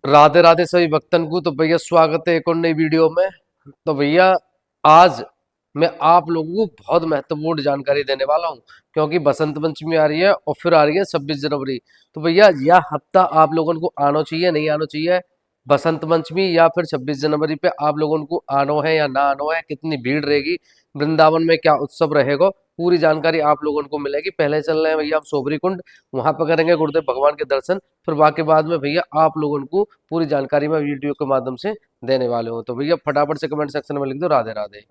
राधे राधे सभी भक्तन को। तो भैया स्वागत है एक और नई वीडियो में। तो भैया आज मैं आप लोगों को बहुत महत्वपूर्ण जानकारी देने वाला हूं, क्योंकि बसंत पंचमी आ रही है और फिर आ रही है 26 जनवरी। तो भैया यह हफ्ता आप लोगों को आना चाहिए नहीं आना चाहिए, बसंत पंचमी या फिर 26 जनवरी पे आप लोगों को आना है या ना आना है, कितनी भीड़ रहेगी, वृंदावन में क्या उत्सव रहेगा, पूरी जानकारी आप लोगों को मिलेगी। पहले चल रहे हैं भैया हम सोबरी कुंड, वहां पर करेंगे गुरुदेव भगवान के दर्शन। फिर बाकी बाद में भैया आप लोगों को पूरी जानकारी मैं वीडियो के माध्यम से देने वाले हूँ। तो भैया फटाफट से कमेंट सेक्शन में लिख दो राधे राधे।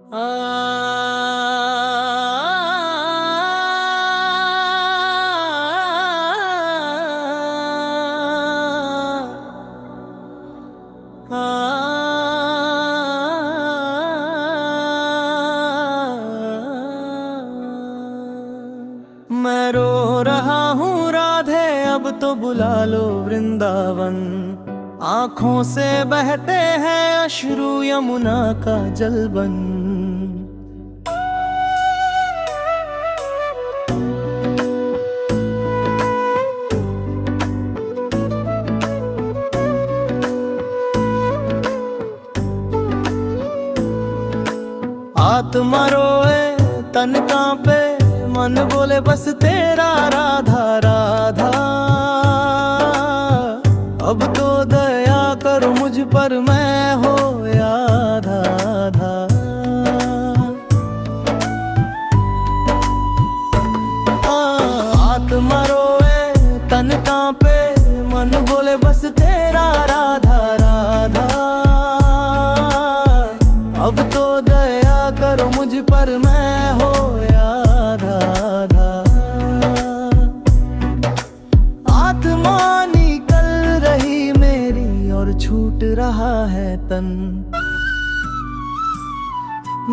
मैं रो रहा हूँ राधे, अब तो बुला लो वृंदावन। आंखों से बहते हैं अश्रु यमुना का जलबन। आत्मा रोए तन कांपे, मन बोले बस तेरा राधा राधा। अब तो दया करो मुझ पर, मैं हो आधा आधा। आत्मा रोए तन कांपे, मन बोले बस तेरा राधा राधा। अब तो दया करो मुझ पर, मैं हो आधा आधा। आत्मा निकल रही मेरी और छूट रहा है तन।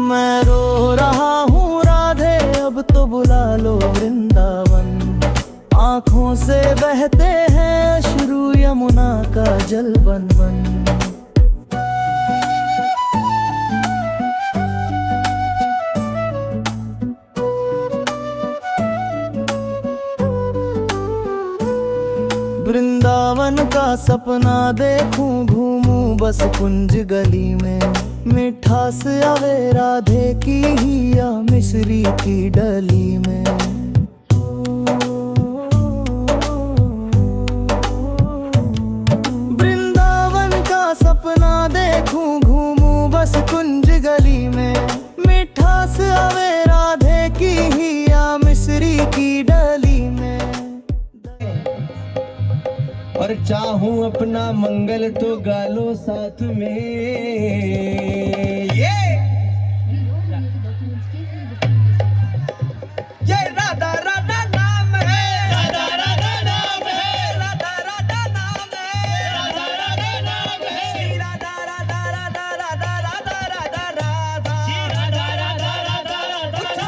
मैं रो रहा हूँ राधे, अब तो बुला लो वृंदावन। आंखों से बहते हैं अश्रु यमुना का जल बन बन। वृंदावन का सपना देखूं, घूमूं बस कुंज गली में। मिठास आवे राधे की ही या मिश्री की डली में। वृंदावन का सपना देखूं, घूमूं बस कुंज गली में। मिठास आवे राधे की ही या मिश्री की डली में। और चाहूं अपना मंगल तो गालो साथ में। ये राधा राधा नाम है, राधा राधा नाम है, राधा राधा नाम है, राधा राधा नाम है। श्री राधा राधा राधा राधा राधा राधा राधा, श्री राधा राधा राधा राधा राधा राधा,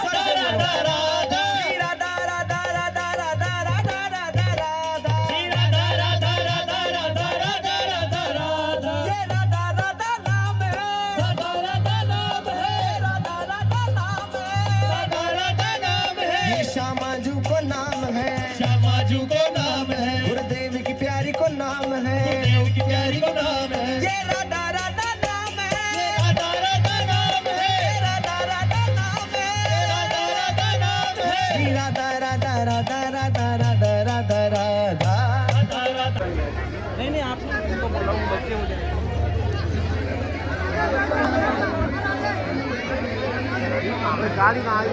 श्री राधा राधा राधा राधा राधा राधा राधा, श्री राधा राधा राधा राधा राधा राधा राधा। ये राधा राधा नाम है, राधा राधा नाम है, राधा राधा नाम है, राधा राधा नाम है। ये श्यामाजू को नाम है, श्यामाजू को नाम है। गुरुदेव की प्यारी को नाम है, गुरुदेव की प्यारी को नाम है। ये राधा राधा नाम है, राधा राधा नाम है, राधा राधा नाम है, राधा राधा नाम है। श्री राधा राधा राधा राधा राधा राधा राधा। नहीं नहीं, आप उनको बोला हूँ, बच्चे मुझे गाड़ी कहाँ आई।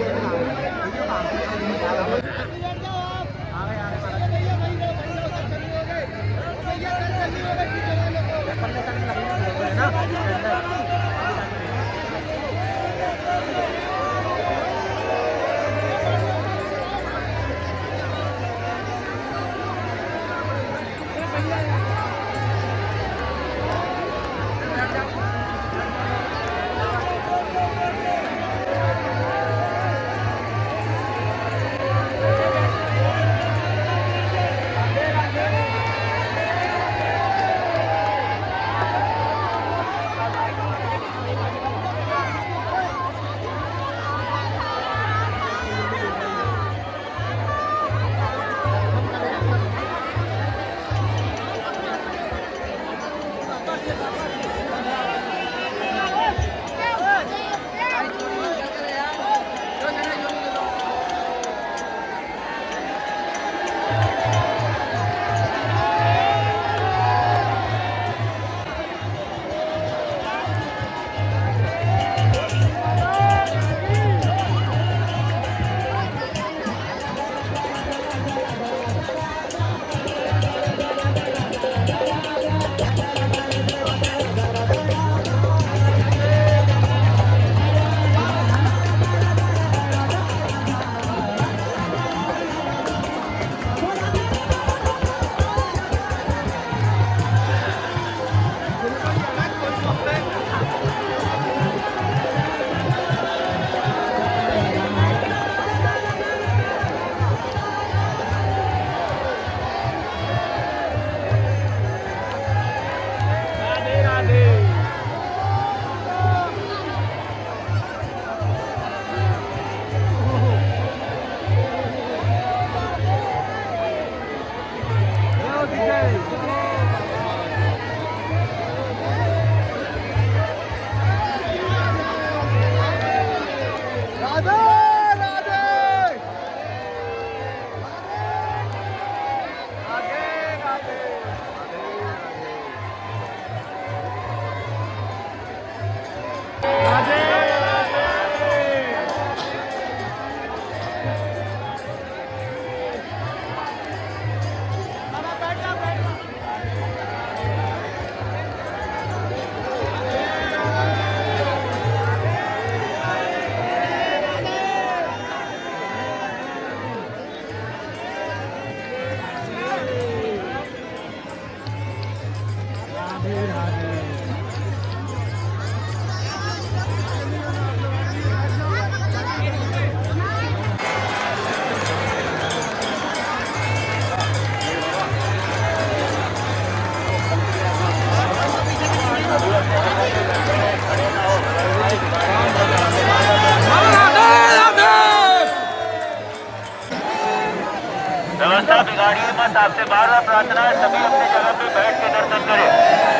व्यवस्था बिगाड़िए मत। आपसे बार बार प्रार्थना है, सभी अपनी जगह पे बैठ के दर्शन करें।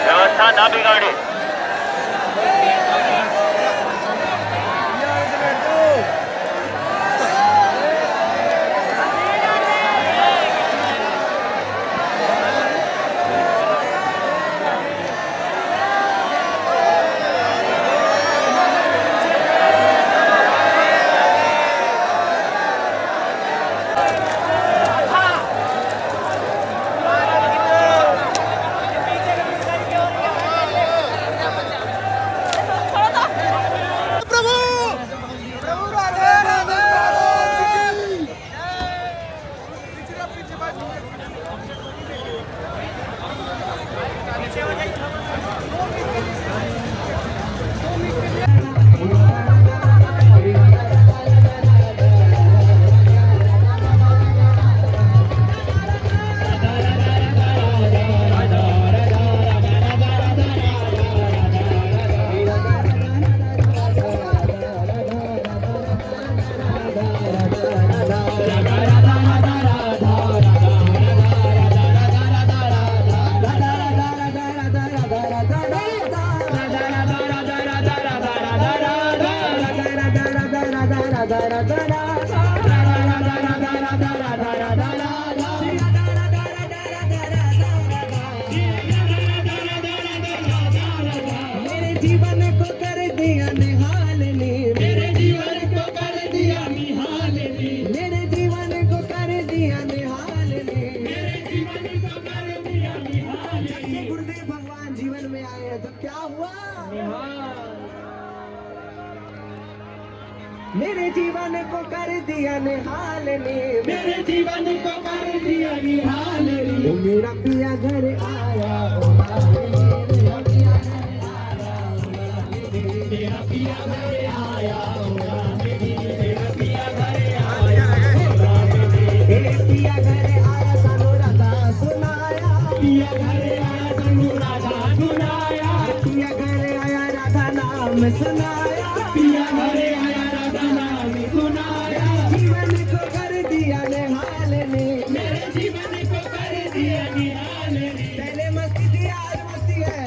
व्यवस्था ना बिगाड़े। जीवन को कर दिया निहाल ने, मेरे जीवन को कर दिया निहाल ने, मेरे जीवन को कर दिया निहाल ने, मेरे जीवन को कर दिया निहाल ने। जब गुरुदेव भगवान जीवन में आए तो क्या हुआ? मेरे जीवन को कर दिया निहाल ने, मेरे जीवन को कर दिया निहाल ने। ओ मेरा पिया घर आया, ओ मेरा पिया मेरा पिया घर आया, मेरा पिया घर आया, पिया घर आया सानू राधा सुनाया, पिया घर आया सानू राधा सुनाया, पिया घर आया राधा नाम सुनाया, पिया घर आया राधा नाम सुनाया। जीवन को कर दिया निहाल ने, मेरे जीवन को कर दिया निहाल ने। पहले मस्ती थी आज मस्ती है,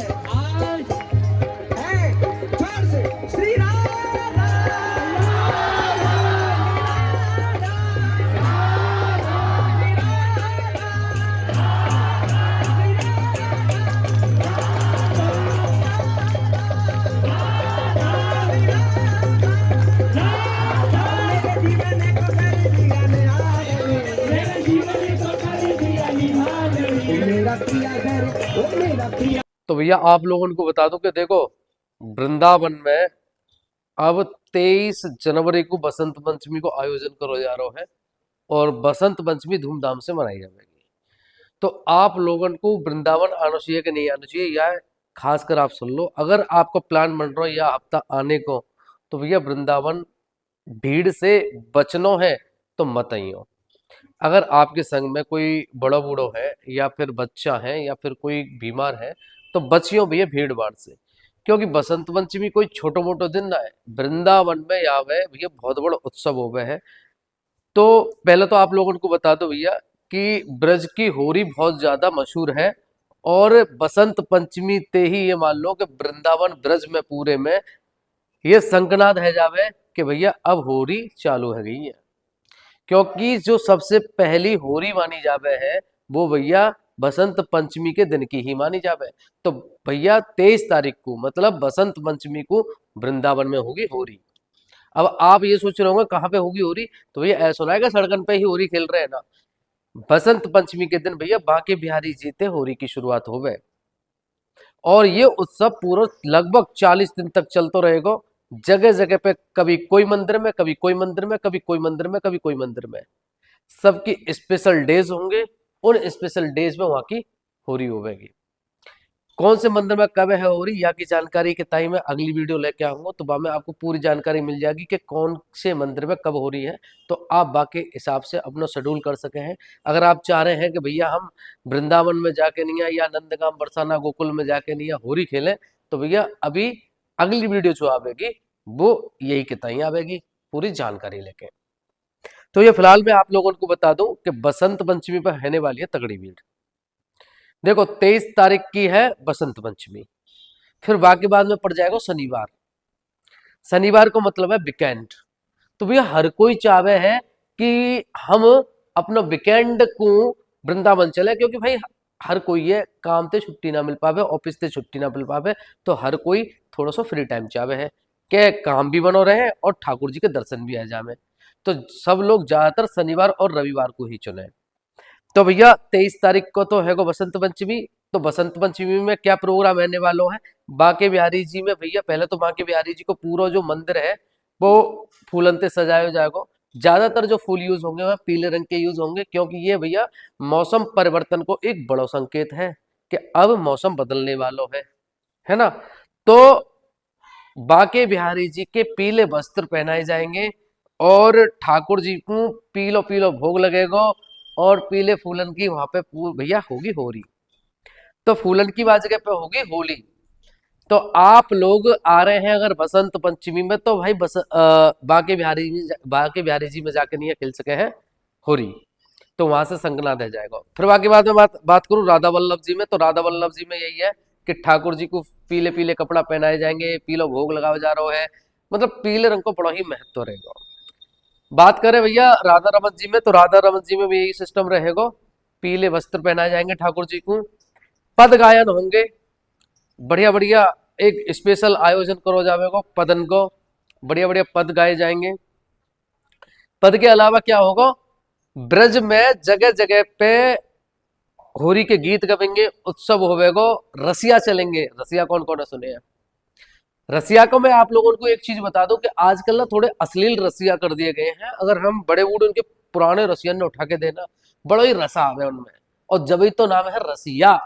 तो भैया आप लोगों को बता दूं कि देखो वृंदावन में अब 23 जनवरी को बसंत पंचमी को आयोजन करो जा रहा है और बसंत पंचमी धूमधाम से मनाई जाएगी। तो आप लोगों को वृंदावन आना चाहिए कि नहीं आना चाहिए, या खासकर आप सुन लो, अगर आपका प्लान बन रहा हो या हफ्ता आने को, तो भैया वृंदावन भीड़ से बचनो है तो मत आइयो। अगर आपके संग में कोई बड़ा बूढ़ो है या फिर बच्चा है या फिर कोई बीमार है तो बचियो भैया भीड़ भाड़ से, क्योंकि बसंत पंचमी कोई छोटो मोटो दिन ना है। वृंदावन में यावे भैया बहुत बड़ा उत्सव हो गए है। तो पहले तो आप लोगों को बता दो भैया कि ब्रज की होरी बहुत ज्यादा मशहूर है, और बसंत पंचमी ते ही ये मान लो कि वृंदावन ब्रज में पूरे में ये संकनाद है जावे कि भैया अब होरी चालू है गई है। क्योंकि जो सबसे पहली होरी मानी जावे है वो भैया बसंत पंचमी के दिन की ही मानी जावे। तो भैया 23 तारीख को मतलब बसंत पंचमी को वृंदावन में होगी होरी। अब आप ये सोच रहे होंगे कहाँ पे होगी होरी, तो भैया ऐसा ना है कि सड़कन पे ही होरी खेल रहे हैं ना। बसंत पंचमी के दिन भैया बांके बिहारी जी ते होरी की शुरुआत हो गए, और ये उत्सव पूरा लगभग 40 दिन तक चलता रहेगा। जगह जगह पे कभी कोई मंदिर में, कभी कोई मंदिर में, कभी कोई मंदिर में, कभी कोई मंदिर में, सबकी स्पेशल डेज होंगे। उन स्पेशल डेज में वहां की होरी होगी। कौन से मंदिर में कब है होरी या की जानकारी के टाइम में अगली वीडियो लेके आऊंगा, तो वहां में आपको पूरी जानकारी मिल जाएगी कि कौन से मंदिर में कब हो रही है। तो आप बाकी हिसाब से अपना शेड्यूल कर सके हैं। अगर आप चाह रहे हैं कि भैया हम वृंदावन में जाके नहीं है या नंदगाम बरसाना गोकुल में जाके नहीं है होरी खेलें, तो भैया अभी अगली वीडियो जो आवेगी वो यही के तई आवेगी पूरी जानकारी लेके। तो ये फिलहाल मैं आप लोगों को बता दूं कि बसंत पंचमी पर रहने वाली है तगड़ी भीड़। देखो 23 तारीख की है बसंत पंचमी, फिर बाकी बाद में पड़ जाएगा शनिवार। शनिवार को मतलब है वीकेंड। तो भैया हर कोई चाहे है कि हम अपना वीकेंड को वृंदावन चले, क्योंकि भाई हर कोई ये काम ते छुट्टी ना मिल पावे, ऑफिस ते छुट्टी ना मिल पावे, तो हर कोई थोड़ा सा फ्री टाइम चाहे है के काम भी बनो रहे और ठाकुर जी के दर्शन भी आ जाए। तो सब लोग ज्यादातर शनिवार और रविवार को ही चुने। तो भैया 23 तारीख को तो है बसंत पंचमी। तो बसंत पंचमी में क्या प्रोग्राम रहने वालों है, बांके बिहारी जी में भैया पहले तो बांके बिहारी जी को पूरा जो मंदिर है वो फूलन से सजाया जाएगा। ज्यादातर जो फूल यूज होंगे वह पीले रंग के यूज होंगे, क्योंकि ये भैया मौसम परिवर्तन को एक बड़ा संकेत है कि अब मौसम बदलने वालों है ना। तो बांके बिहारी जी के पीले वस्त्र पहनाए जाएंगे और ठाकुर जी को पीलो पीलो भोग लगेगा, और पीले फूलन की वहां पे भैया होगी होरी। तो फूलन की जगह पे होगी होली। तो आप लोग आ रहे हैं अगर बसंत पंचमी में, तो भाई बांके बिहारी जी में जाके नहीं खेल सके हैं होरी, तो वहां से संगनाद रह जाएगा। फिर बाकी बाद में बात करूं राधा वल्लभ जी में, तो राधा वल्लभ जी में यही है कि ठाकुर जी को पीले पीले कपड़ा पहनाए जाएंगे, पीलो भोग लगाया जा रहा है, मतलब पीले रंग को बड़ा ही महत्व रहेगा। बात करें भैया राधा रमन जी में, तो राधा रमन जी में भी यही सिस्टम रहेगा, पीले वस्त्र पहनाए जाएंगे ठाकुर जी को, पद गायन होंगे, बढ़िया बढ़िया एक स्पेशल आयोजन करो जाएगा पदन को, बढ़िया बढ़िया पद गाए जाएंगे। पद के अलावा क्या होगा, ब्रज में जगह जगह पे होरी के गीत गवेंगे, उत्सव होवेगो, रसिया चलेंगे। रसिया कौन कौन है सुने हैं? रसिया को मैं आप लोगों को एक चीज बता दूं कि आजकल ना थोड़े अश्लील रसिया कर दिए गए हैं। अगर हम बड़े बूढ़े उनके पुराने रसिया ने उठा के देना, बड़ा ही रसा आवे उनमें, और जब ही तो नाम है रसिया।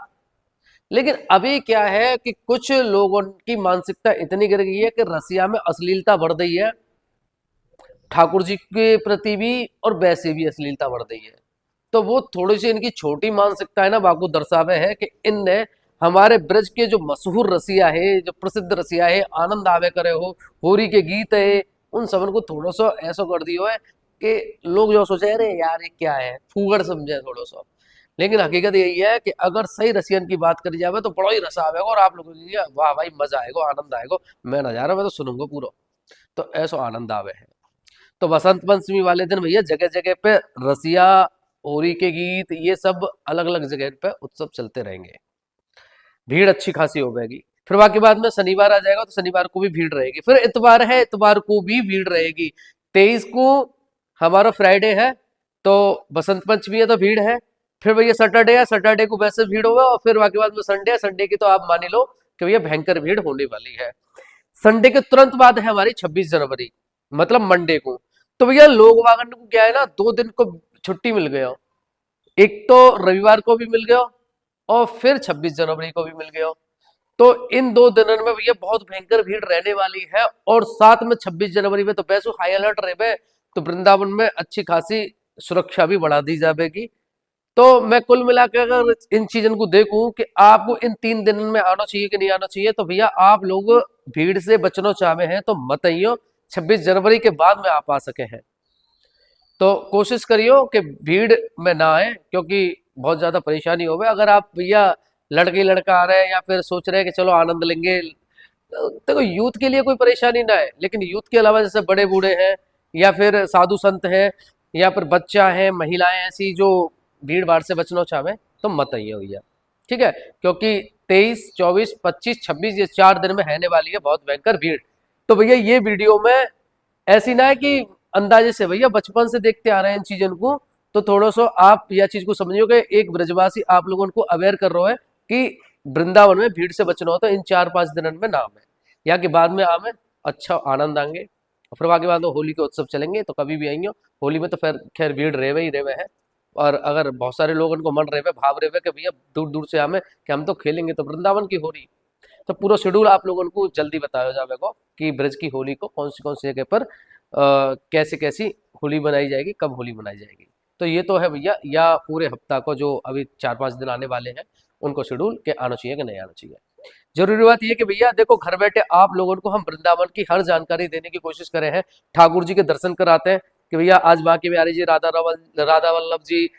लेकिन अभी क्या है कि कुछ लोगों की मानसिकता इतनी गिर गई है कि रसिया में अश्लीलता बढ़ गई है, ठाकुर जी के प्रति भी और वैसे भी अश्लीलता बढ़ गई है। तो वो थोड़ी सी इनकी छोटी मानसिकता है ना, बाकू दर्शावे है कि इनने हमारे ब्रज के जो मशहूर रसिया है, जो प्रसिद्ध रसिया है, आनंद आवे करे हो, होरी के गीत है, उन सबन को थोड़ा सा ऐसा कर दियो है कि लोग जो सोचे अरे यार ये क्या है, फूगड़ समझे थोड़ा सा। लेकिन हकीकत यही है कि अगर सही रसियन की बात करी जाए तो बड़ा ही रसा आवेगा, और आप लोगों को वाह भाई मजा आएगा, आनंद आएगा, मैं ना जा रहा, मैं तो सुनूंगा पूरा, तो ऐसा आनंद आवे है। तो बसंत पंचमी वाले दिन भैया जगह जगह पे रसिया, होरी के गीत, ये सब अलग अलग जगह पे उत्सव चलते रहेंगे, भीड़ अच्छी खासी हो जाएगी। फिर बाकी बाद में शनिवार आ जाएगा, तो शनिवार को भी भीड़ रहेगी। फिर इतवार है, इतवार को भी भीड़ रहेगी। 23 को हमारा फ्राइडे है, तो बसंत पंचमी है तो भीड़ है। फिर भैया सैटरडे है, सैटरडे को वैसे भीड़ होगा, और फिर बाकी बाद में संडे है, संडे की तो आप मान ही लो कि भैया भयंकर भीड़ होने वाली है। संडे के तुरंत बाद है हमारी 26 जनवरी, मतलब मंडे को। तो भैया लोग वागन को क्या है ना, 2 दिन को छुट्टी मिल गया, एक तो रविवार को भी मिल गया और फिर 26 जनवरी को भी मिल गया। तो इन 2 दिनों में भैया बहुत भयंकर भीड़ रहने वाली है, और साथ में 26 जनवरी में तो वैसे हाई अलर्ट रहे, तो वृंदावन में अच्छी खासी सुरक्षा भी बढ़ा दी जाएगी। तो मैं कुल मिला के अगर इन चीजों को देखूं कि आपको इन 3 दिन में आना चाहिए कि नहीं आना चाहिए, तो भैया आप लोग भीड़ से बचना चाहे हैं तो मत आइयो, 26 जनवरी के बाद में आप आ सके हैं। तो कोशिश करियो कि भीड़ में ना आए, क्योंकि बहुत ज्यादा परेशानी हो। अगर आप भैया लड़के लड़का आ रहे हैं या फिर सोच रहे हैं कि चलो आनंद लेंगे, देखो यूथ के लिए कोई परेशानी ना है, लेकिन यूथ के अलावा जैसे बड़े बूढ़े हैं या फिर साधु संत हैं या फिर बच्चा है, महिलाएं, ऐसी जो भीड़ भाड़ से बचना चाहे तो मत आइए भैया, ठीक है। क्योंकि 23, 24, 25, 26 ये 4 दिन में रहने वाली है बहुत भयंकर भीड़। तो भैया ये वीडियो में ऐसी ना है कि अंदाजे से, भैया बचपन से देखते आ रहे हैं इन चीजों को, तो थोड़ा सा आप यह चीज को समझियो कि एक ब्रजवासी आप लोगों को अवेयर कर रहा है कि वृंदावन में भीड़ से बचना हो तो इन 4-5 दिनों में नाम है, या के बाद में आमे अच्छा आनंद आएंगे। और फिर आगे बाद होली के उत्सव चलेंगे तो कभी भी आएंगे। होली में तो फिर खैर भीड़ रेवे ही रेवे है, और अगर बहुत सारे लोग उनको मन रहे भाव रहे कि भैया दूर दूर से हमें कि हम तो खेलेंगे, तो वृंदावन की होली, तो पूरा शेड्यूल आप लोगों को जल्दी बताया जाएगा कि ब्रज की होली को कौन सी जगह पर कैसे कैसी होली बनाई जाएगी, कब होली बनाई जाएगी। तो ये तो है भैया, या पूरे हफ्ता को जो अभी 4-5 दिन आने वाले हैं उनको शेड्यूल के आना चाहिए कि नहीं आना चाहिए। जरूरी बात यह कि भैया देखो, घर बैठे आप लोगों को हम वृंदावन की हर जानकारी देने की कोशिश करे हैं, ठाकुर जी के दर्शन कराते हैं कि भैया आज बांके बिहारी जी, राधा वल्लभ जी,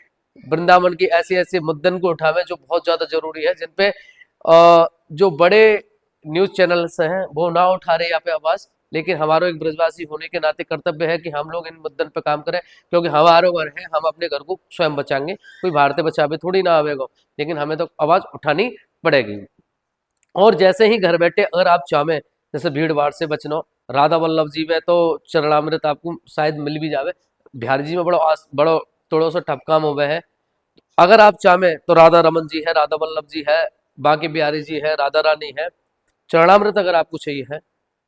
वृंदावन की ऐसे ऐसे मुद्दन को उठावे जो बहुत ज्यादा जरूरी है, जिनपे जो बड़े न्यूज चैनल्स हैं वो ना उठा रहे यहाँ पे आवाज, लेकिन हमारा एक ब्रजवासी होने के नाते कर्तव्य है कि हम लोग इन मुद्दन पे काम करें, क्योंकि हमारा घर है, हम अपने घर को स्वयं बचाएंगे, कोई भारतीय बचावे थोड़ी ना आवेगा, लेकिन हमें तो आवाज उठानी पड़ेगी। और जैसे ही घर बैठे अगर आप चाहें जैसे भीड़ भाड़ से बचना, राधा वल्लभ जी में तो चरणामृत आपको शायद मिल भी जावे, बिहारी जी में बड़ो थोड़ा सा ठप काम हो गए है। अगर आप चाहें तो राधा रमन जी है, राधा वल्लभ जी है, बांके बिहारी जी है, राधा रानी है, चरणामृत अगर आपको चाहिए है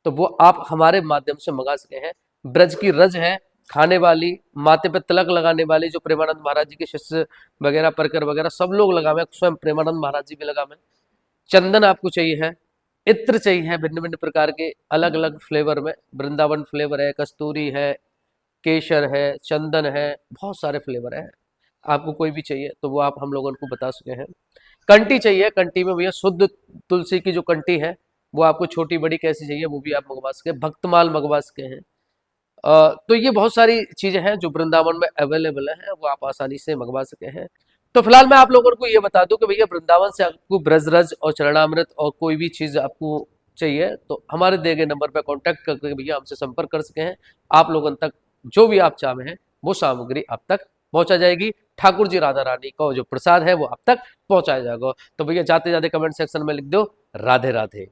तो वो आप हमारे माध्यम से मंगा सके हैं। ब्रज की रज है खाने वाली, माथे पे तिलक लगाने वाली, जो प्रेमानंद महाराज जी के शिष्य वगैरह परकर वगैरह सब लोग लगावे, स्वयं प्रेमानंद महाराज जी भी लगावे। चंदन आपको चाहिए है, इत्र चाहिए है भिन्न भिन्न प्रकार के अलग अलग फ्लेवर में, वृंदावन फ्लेवर है, कस्तूरी है, केशर है, चंदन है, बहुत सारे फ्लेवर है। आपको कोई भी चाहिए तो वो आप हम लोगों को बता सके हैं। कंटी चाहिए, कंटी में भैया शुद्ध तुलसी की जो कंटी है वो आपको छोटी बड़ी कैसी चाहिए वो भी आप मंगवा सके, भक्तमाल मंगवा सके हैं। तो ये बहुत सारी चीजें हैं जो वृंदावन में अवेलेबल है, वो आप आसानी से मंगवा सके हैं। तो फिलहाल मैं आप लोगों को ये बता दूं कि भैया वृंदावन से आपको ब्रजरज और चरणामृत और कोई भी चीज आपको चाहिए तो हमारे दिए गए नंबर पर कांटेक्ट करके भैया हमसे संपर्क कर सके हैं। आप लोगों तक जो भी आप चाहे हैं वो सामग्री आप तक पहुंचा जाएगी। ठाकुर जी राधा रानी का जो प्रसाद है वो आप तक पहुंचाया जाएगा। तो भैया जाते जाते कमेंट सेक्शन में लिख दो राधे राधे।